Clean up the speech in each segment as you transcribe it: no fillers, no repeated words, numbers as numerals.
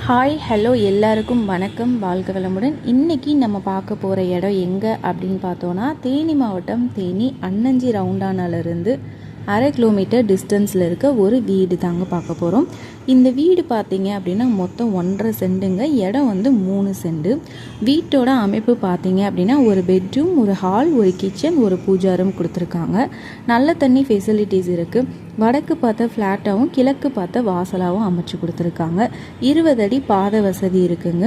Hi hello எல்லாருக்கும் வணக்கம், வாழ்க வளமுடன். இன்றைக்கி நம்ம பார்க்க போகிற இடம் எங்கே அப்படின்னு பார்த்தோன்னா, தேனி மாவட்டம் தேனி அன்னஞ்சி ரவுண்டானாலிருந்து 1/2 கிலோமீட்டர் டிஸ்டன்ஸில் இருக்க ஒரு வீடு தாங்க பார்க்க போகிறோம். இந்த வீடு பார்த்தீங்க அப்படின்னா மொத்தம் 1.5 சென்ட்டுங்க. இடம் வந்து 3 சென்ட். வீட்டோட அமைப்பு பார்த்தீங்க அப்படின்னா ஒரு பெட்ரூம், ஒரு ஹால், ஒரு கிச்சன், ஒரு பூஜா ரூம் கொடுத்துருக்காங்க. நல்ல தண்ணி ஃபெசிலிட்டிஸ் இருக்குது. வடக்கு பார்த்த ஃப்ளாட்டாகவும் கிழக்கு பார்த்த வாசலாகவும் அமைச்சு கொடுத்துருக்காங்க. 20 அடி பாதை வசதி இருக்குங்க.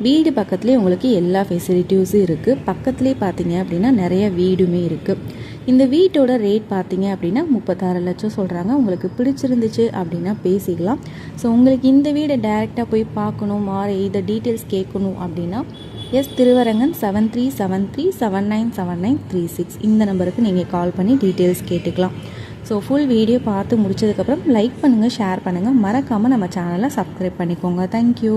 வீடு பக்கத்துலேயே உங்களுக்கு எல்லா ஃபெசிலிட்டிஸும் இருக்குது. பக்கத்துலேயே பார்த்தீங்க அப்படின்னா நிறைய வீடுமே இருக்குது. இந்த வீட்டோட ரேட் பார்த்தீங்க அப்படின்னா 36 லட்சம் சொல்கிறாங்க. உங்களுக்கு பிடிச்சிருந்துச்சு அப்படின்னா பேசிக்கலாம். ஸோ உங்களுக்கு இந்த வீடை டைரெக்டாக போய் பார்க்கணும், இதை டீட்டெயில்ஸ் கேட்கணும் அப்படின்னா திருவரங்கன் 7373797936 இந்த நம்பருக்கு நீங்கள் கால் பண்ணி டீட்டெயில்ஸ் கேட்டுக்கலாம். ஸோ ஃபுல் வீடியோ பார்த்து முடிச்சதுக்கப்புறம் லைக் பண்ணுங்கள், ஷேர் பண்ணுங்கள், மறக்காமல் நம்ம சேனலை சப்ஸ்கிரைப் பண்ணிக்கோங்க. தேங்க்யூ.